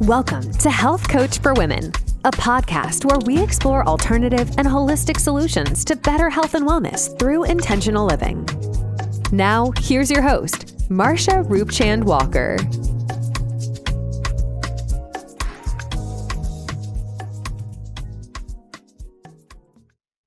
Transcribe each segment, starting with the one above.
Welcome to Health Coach for Women, a podcast where we explore alternative and holistic solutions to better health and wellness through intentional living. Now, here's your host, Marsha Roopchand-Walker.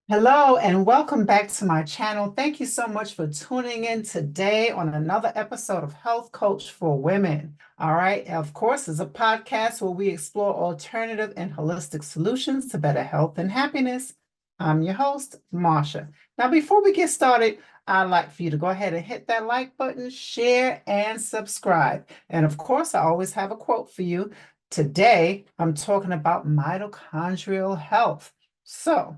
Hello and welcome back to my channel. Thank you so much for tuning in today on another episode of Health Coach for Women. All right, of course, it's a podcast where we explore alternative and holistic solutions to better health and happiness. I'm your host, Marsha. Now, before we get started, I'd like for you to go ahead and hit that like button, share, and subscribe. And of course, I always have a quote for you. Today, I'm talking about mitochondrial health. So,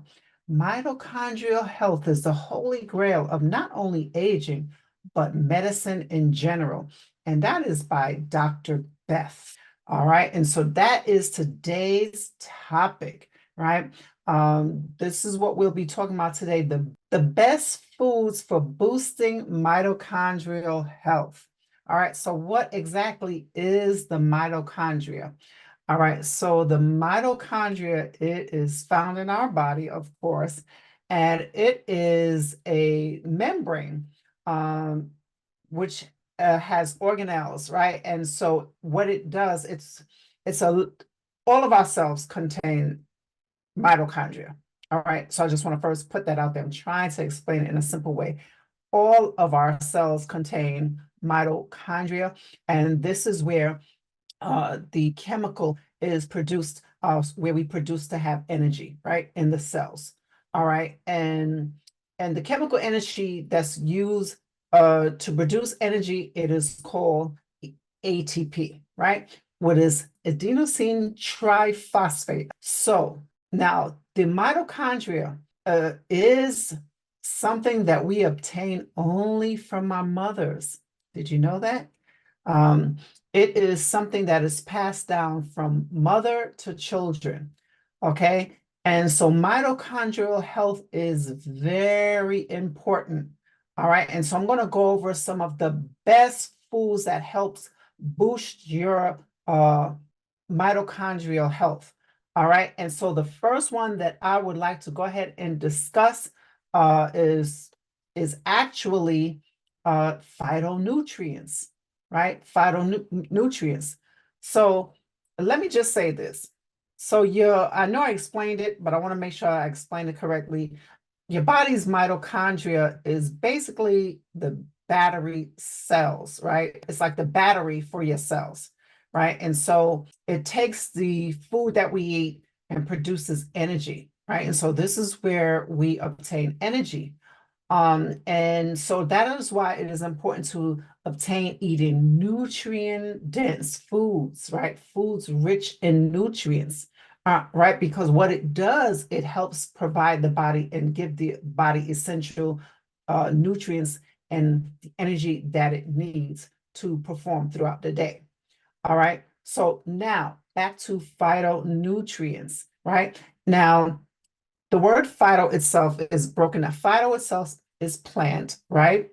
mitochondrial health is the holy grail of not only aging, but medicine in general. And that is by Dr. Beth. All right. And so that is today's topic, right? This is what we'll be talking about today, the best foods for boosting mitochondrial health. All right. So what exactly is the mitochondria? All right, so the mitochondria, it is found in our body, of course, and it is a membrane which has organelles, right? And so what it does, all of our cells contain mitochondria. All right, so I just want to first put that out there. I'm trying to explain it in a simple way. All of our cells contain mitochondria, and this is where the chemical is produced, where we produce to have energy, right, in the cells. All right, and the chemical energy that's used to produce energy, it is called ATP, right? What is adenosine triphosphate. So now the mitochondria is something that we obtain only from our mothers. Did you know that? It is something that is passed down from mother to children, okay? And so mitochondrial health is very important, all right? And so I'm going to go over some of the best foods that helps boost your mitochondrial health, all right? And so the first one that I would like to go ahead and discuss is actually phytonutrients. Right? Phytonutrients. So let me just say this. So I know I explained it, but I want to make sure I explain it correctly. Your body's mitochondria is basically the battery cells, right? It's like the battery for your cells, right? And so it takes the food that we eat and produces energy, right? And so this is where we obtain energy. And so that is why it is important to obtain eating nutrient-dense foods, right? Foods rich in nutrients, right? Because what it does, it helps provide the body and give the body essential nutrients and the energy that it needs to perform throughout the day. All right. So now back to phytonutrients, right? Now, the word phyto itself is broken down. Phyto itself is plant, right?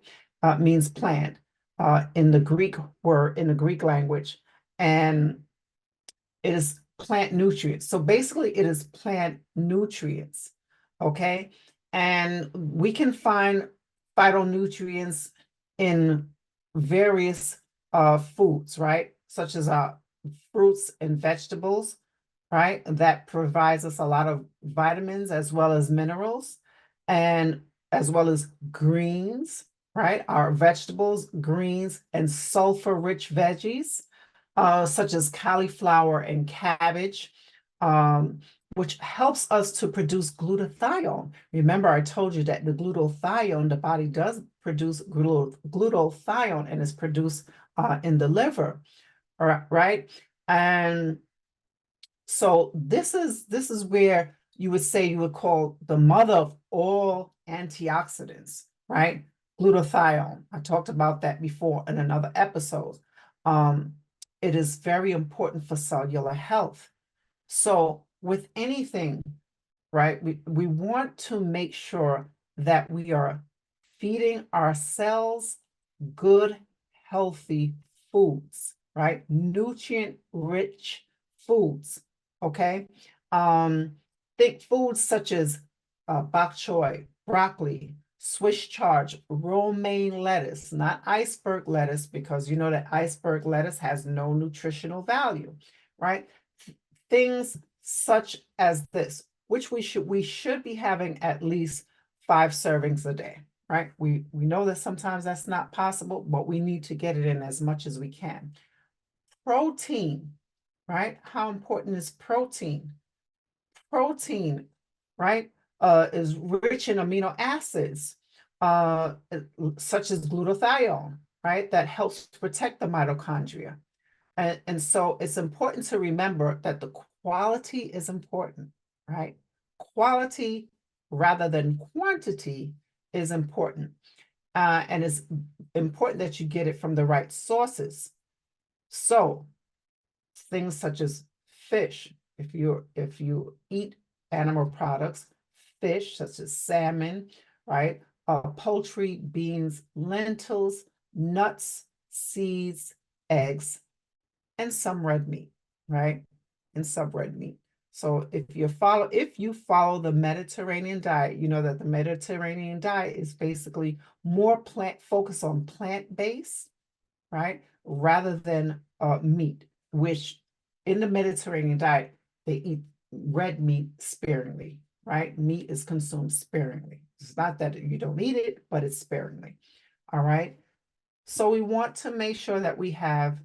Means plant in the Greek language, and it is plant nutrients. So basically, it is plant nutrients, okay? And we can find phytonutrients in various foods, right? Such as fruits and vegetables, right? That provides us a lot of vitamins as well as minerals, and as well as greens, right? Our vegetables, greens, and sulfur-rich veggies, such as cauliflower and cabbage, which helps us to produce glutathione. Remember, I told you that the glutathione, the body does produce glutathione, and is produced in the liver, right? And so this is where you would say you would call the mother of all antioxidants, right? Glutathione. I talked about that before in another episode. It is very important for cellular health. So with anything, right, we want to make sure that we are feeding our cells good, healthy foods, right? Nutrient-rich foods, okay? Think foods such as bok choy, broccoli, Swiss chard, romaine lettuce, not iceberg lettuce, because you know that iceberg lettuce has no nutritional value, right? Things such as this, which we should be having at least 5 servings a day, right? We know that sometimes that's not possible, but we need to get it in as much as we can. Protein, right? How important is protein? Protein, right, is rich in amino acids, such as glutathione, right, that helps protect the mitochondria. And so it's important to remember that the quality is important, right? Quality rather than quantity is important. And it's important that you get it from the right sources. So things such as fish, if you eat animal products, fish such as salmon, right? Poultry, beans, lentils, nuts, seeds, eggs, and some red meat, right? And some red meat. So if you follow the Mediterranean diet, you know that the Mediterranean diet is basically more focused on plant-based, right? Rather than meat, which in the Mediterranean diet, they eat red meat sparingly, right? Meat is consumed sparingly. It's not that you don't eat it, but it's sparingly, all right? So we want to make sure that we have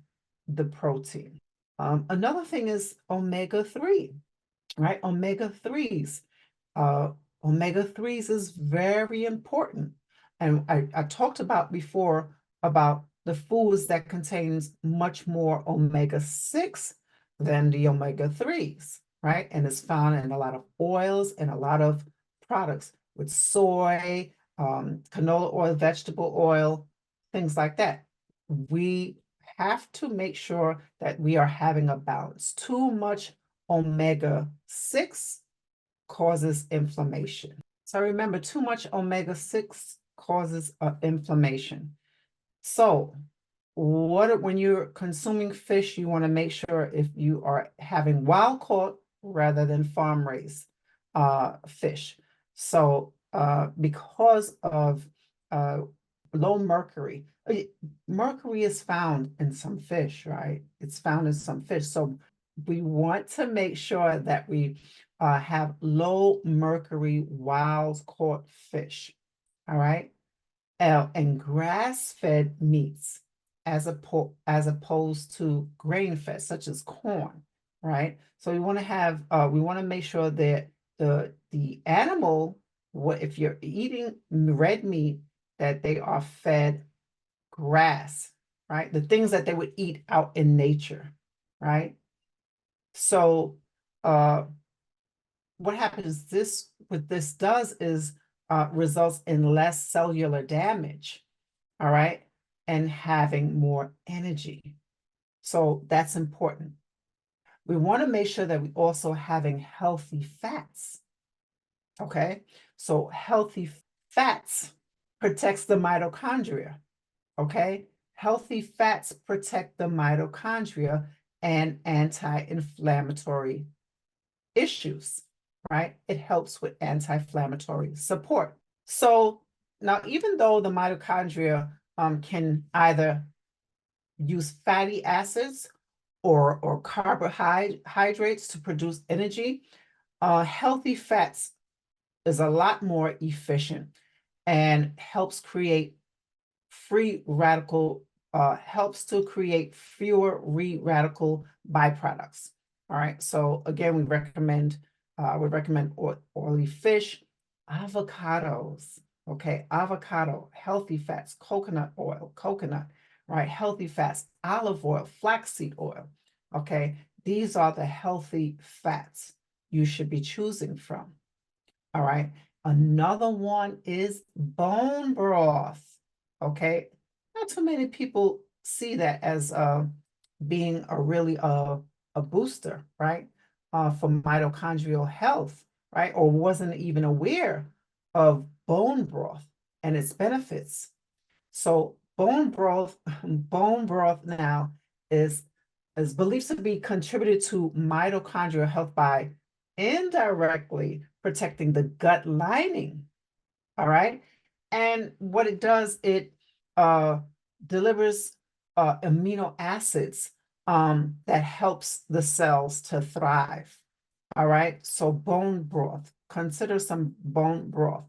the protein. Another thing is omega-3, right? Omega-3s. Omega-3s is very important. And I talked about before about the foods that contains much more omega-6 than the omega-3s, right? And it's found in a lot of oils and a lot of products with soy, canola oil, vegetable oil, things like that. We have to make sure that we are having a balance. Too much omega-6 causes inflammation. So remember, too much omega-6 causes inflammation. So when you're consuming fish, you want to make sure if you are having wild caught rather than farm raised fish. So because of low mercury, mercury is found in some fish, right? It's found in some fish. So we want to make sure that we have low mercury wild caught fish, all right? And grass-fed meats as opposed to grain-fed, such as corn, right? So we want to make sure that the animal, if you're eating red meat, that they are fed grass, right? The things that they would eat out in nature, right? So what happens what this does is results in less cellular damage, all right, and having more energy. So that's important. We want to make sure that we also having healthy fats, okay? So healthy fats protects the mitochondria, okay? Healthy fats protect the mitochondria and anti-inflammatory issues, right? It helps with anti-inflammatory support. So now, even though the mitochondria can either use fatty acids or carbohydrates to produce energy, healthy fats is a lot more efficient and helps create helps to create fewer free radical byproducts. All right, so again, we recommend oily fish, avocados, okay, avocado, healthy fats, coconut oil, coconut, right, healthy fats, olive oil, flaxseed oil, okay? These are the healthy fats you should be choosing from, all right? Another one is bone broth, okay? Not too many people see that as being a booster, right? For mitochondrial health, right? Or wasn't even aware of bone broth and its benefits. So bone broth now is is believed to be contributed to mitochondrial health by indirectly protecting the gut lining. All right. And what it does, it delivers amino acids that helps the cells to thrive. All right. So bone broth, consider some bone broth.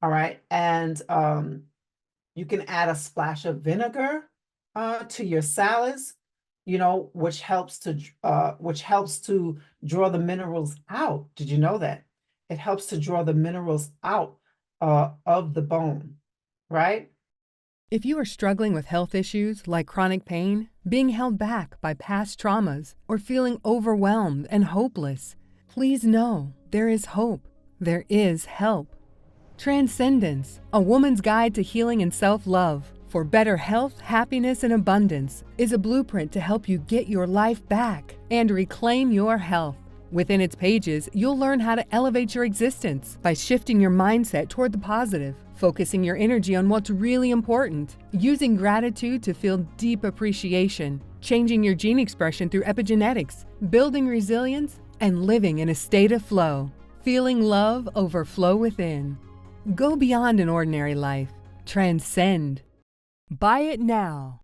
All right. And you can add a splash of vinegar to your salads, which helps to draw the minerals out. Did you know that? It helps to draw the minerals out of the bone, right? If you are struggling with health issues like chronic pain, being held back by past traumas, or feeling overwhelmed and hopeless, please know there is hope. There is help. Transcendence, a woman's guide to healing and self-love for better health, happiness, and abundance, is a blueprint to help you get your life back and reclaim your health. Within its pages, you'll learn how to elevate your existence by shifting your mindset toward the positive, focusing your energy on what's really important, using gratitude to feel deep appreciation, changing your gene expression through epigenetics, building resilience, and living in a state of flow, feeling love overflow within. Go beyond an ordinary life. Transcend. Buy it now.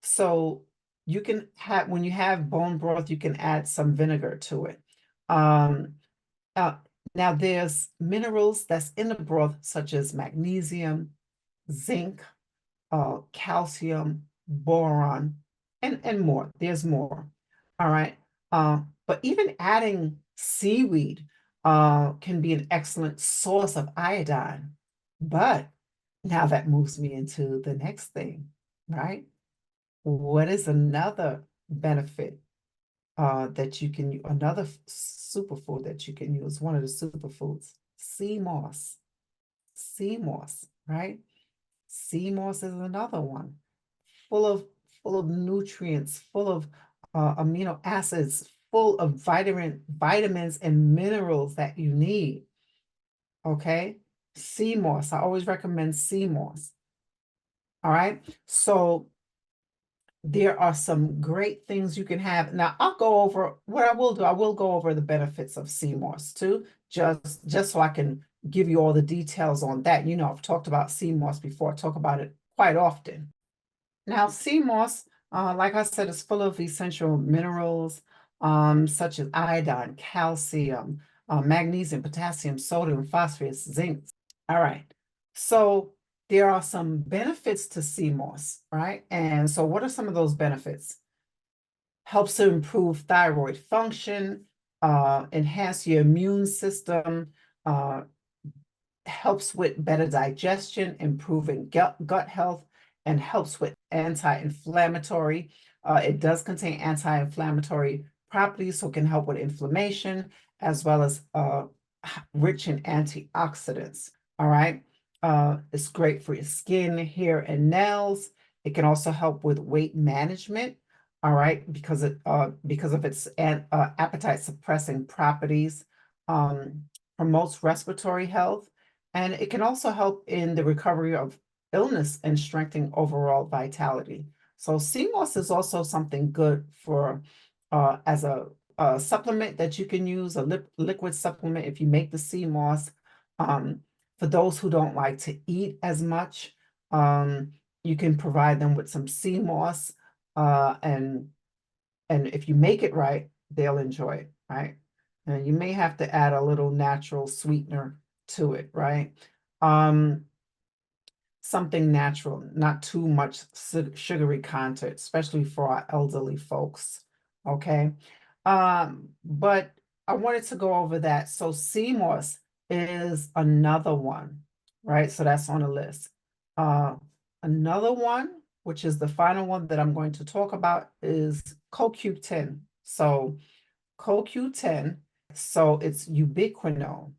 So you can have, when you have bone broth, you can add some vinegar to it. Now there's minerals that's in the broth, such as magnesium, zinc, calcium, boron, and more. There's more. All right. But even adding seaweed can be an excellent source of iodine. But now that moves me into the next thing, right? What is another benefit that you can, another superfood that you can use, one of the superfoods? Sea moss. Sea moss, right? Sea moss is another one, full of nutrients, full of amino acids, full of vitamins and minerals that you need. Okay, sea moss. I always recommend sea moss. All right, so there are some great things you can have. Now, I'll go over what I will do. I will go over the benefits of sea moss too, just so I can give you all the details on that. I've talked about sea moss before. I talk about it quite often. Now, sea moss, like I said, is full of essential minerals, such as iodine, calcium, magnesium, potassium, sodium, phosphorus, zinc. All right. So there are some benefits to sea moss, right? And so what are some of those benefits? Helps to improve thyroid function, enhance your immune system, helps with better digestion, improving gut health, and helps with anti-inflammatory. It does contain anti-inflammatory properties, so it can help with inflammation, as well as rich in antioxidants. All right. It's great for your skin, hair, and nails. It can also help with weight management. All right, because of its appetite suppressing properties, promotes respiratory health, and it can also help in the recovery of illness and strengthening overall vitality. So sea moss is also something good for as a supplement that you can use, a liquid supplement if you make the sea moss. For those who don't like to eat as much, you can provide them with some sea moss, and if you make it right, they'll enjoy it, right? And you may have to add a little natural sweetener to it, right? Something natural, not too much sugary content, especially for our elderly folks, okay? But I wanted to go over that. So sea moss is another one, right? So that's on the list. Another one, which is the final one that I'm going to talk about, is CoQ10. So CoQ10, so it's ubiquinol,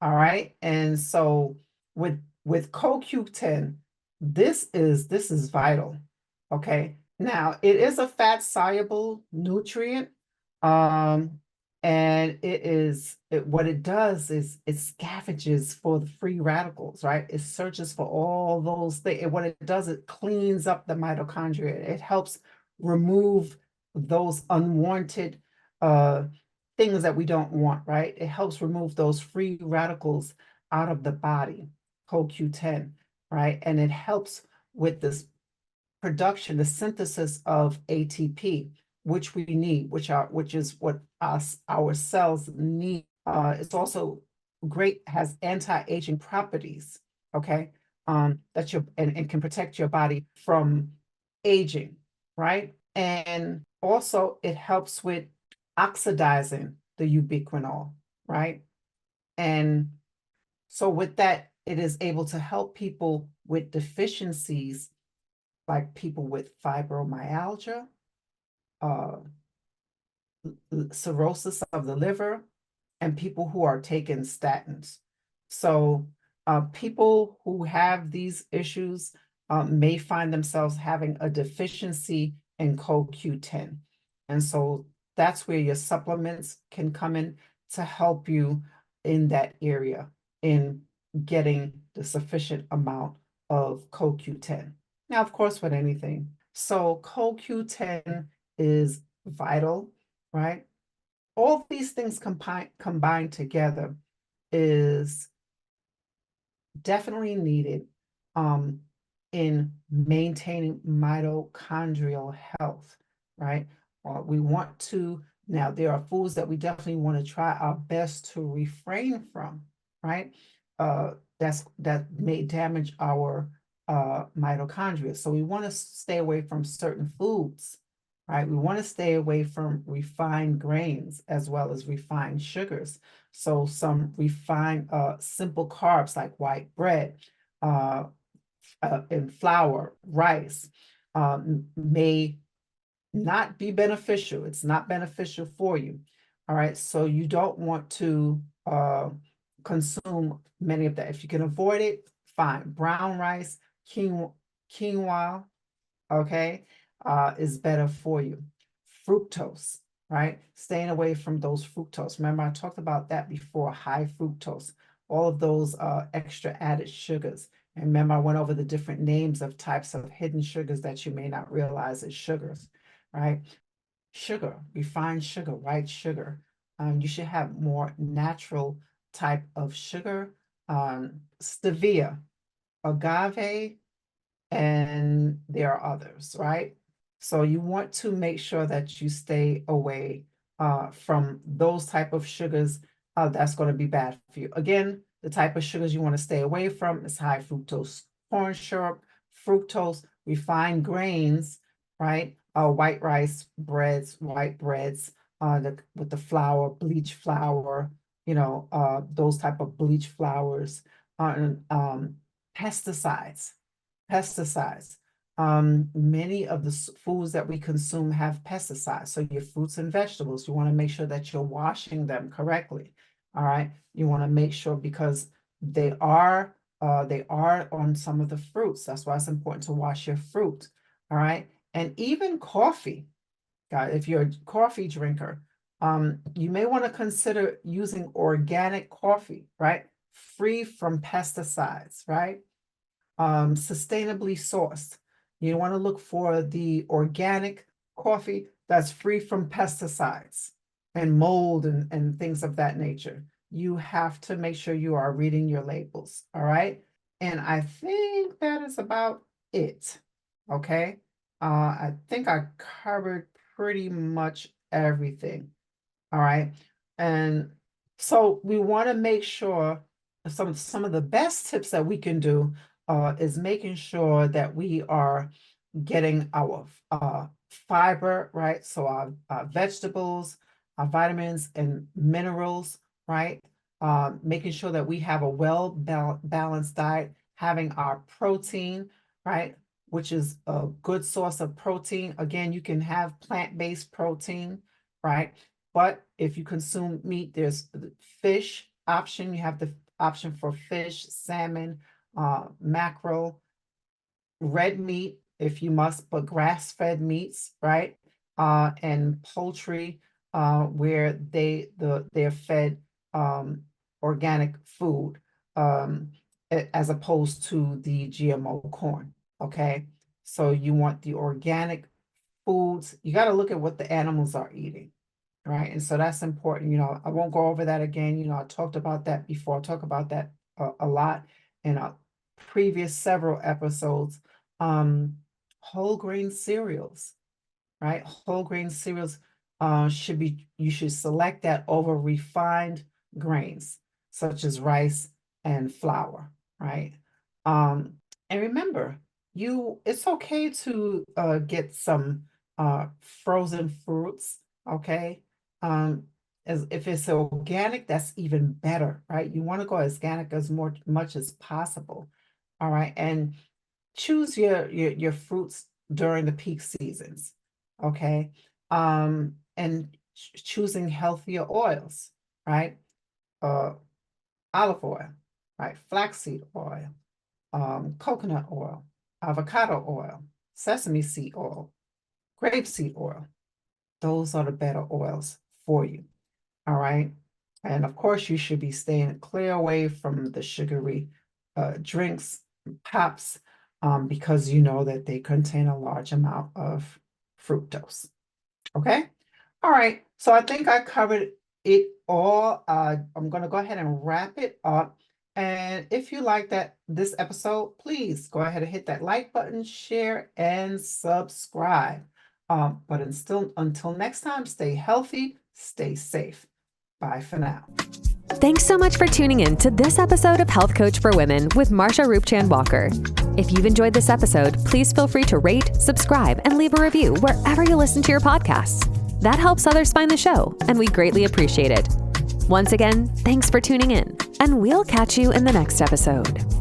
all right? And so with CoQ10, this is vital, okay? Now, it is a fat-soluble nutrient, and And what it does is it scavenges for the free radicals, right? It searches for all those things. And what it does, it cleans up the mitochondria. It helps remove those unwanted things that we don't want, right? It helps remove those free radicals out of the body, CoQ10, right? And it helps with this production, the synthesis of ATP, which we need, which is what our cells need. It's also great, has anti-aging properties, okay? That and can protect your body from aging, right? And also it helps with oxidizing the ubiquinol, right? And so with that, it is able to help people with deficiencies like people with fibromyalgia, uh, cirrhosis of the liver, and people who are taking statins. So people who have these issues may find themselves having a deficiency in CoQ10. And so that's where your supplements can come in to help you in that area in getting the sufficient amount of CoQ10. Now, of course, with anything. So CoQ10 is vital, right? All these things combined together is definitely needed in maintaining mitochondrial health, right? We want to, now there are foods that we definitely want to try our best to refrain from, right? That may damage our mitochondria. So we want to stay away from certain foods, right? We want to stay away from refined grains as well as refined sugars. So some refined simple carbs like white bread and flour, rice may not be beneficial. It's not beneficial for you. All right. So you don't want to consume many of that. If you can avoid it, fine. Brown rice, quinoa, okay, is better for you. Fructose, right? Staying away from those fructose. Remember, I talked about that before, high fructose, all of those extra added sugars. And remember, I went over the different names of types of hidden sugars that you may not realize as sugars, right? Sugar, refined sugar, white sugar. You should have more natural type of sugar, stevia, agave, and there are others, right? So you want to make sure that you stay away from those type of sugars that's going to be bad for you. Again, the type of sugars you want to stay away from is high fructose corn syrup, fructose, refined grains, right? White rice breads, white breads with the flour, bleach flour, those type of bleach flours, pesticides. Many of the foods that we consume have pesticides. So your fruits and vegetables, you want to make sure that you're washing them correctly. All right. You want to make sure because they are on some of the fruits. That's why it's important to wash your fruit. All right. And even coffee, guys, if you're a coffee drinker, you may want to consider using organic coffee, right? Free from pesticides, right? Sustainably sourced. You want to look for the organic coffee that's free from pesticides and mold and things of that nature. You have to make sure you are reading your labels, all right? And I think that is about it, okay? I think I covered pretty much everything, all right? And so we want to make sure some of the best tips that we can do is making sure that we are getting our fiber, right? So our vegetables, our vitamins and minerals, right? Making sure that we have a well-balanced diet, having our protein, right? Which is a good source of protein. Again, you can have plant-based protein, right? But if you consume meat, there's the fish option. You have the option for fish, salmon, mackerel, red meat if you must, but grass-fed meats, right? And poultry, where they're fed organic food as opposed to the GMO corn. Okay, so you want the organic foods. You got to look at what the animals are eating, right? And so that's important. I won't go over that again. I talked about that before. I talk about that a lot in previous several episodes. Whole grain cereals, right? Whole grain cereals you should select that over refined grains such as rice and flour, right? And remember, it's okay to get some frozen fruits, okay? As if it's organic, that's even better, right? You want to go organic as much as possible, all right? And choose your fruits during the peak seasons, okay? And choosing healthier oils, right? Olive oil, right? Flaxseed oil, coconut oil, avocado oil, sesame seed oil, grapeseed oil. Those are the better oils for you, all right? And of course, you should be staying clear away from the sugary drinks, pops, because you know that they contain a large amount of fructose. Okay? All right. So I think I covered it all. I'm going to go ahead and wrap it up. And if you like this episode, please go ahead and hit that like button, share, and subscribe. But until next time, stay healthy, stay safe. Bye for now. Thanks so much for tuning in to this episode of Health Coach for Women with Marsha Roopchand-Walker. If you've enjoyed this episode, please feel free to rate, subscribe, and leave a review wherever you listen to your podcasts. That helps others find the show, and we greatly appreciate it. Once again, thanks for tuning in, and we'll catch you in the next episode.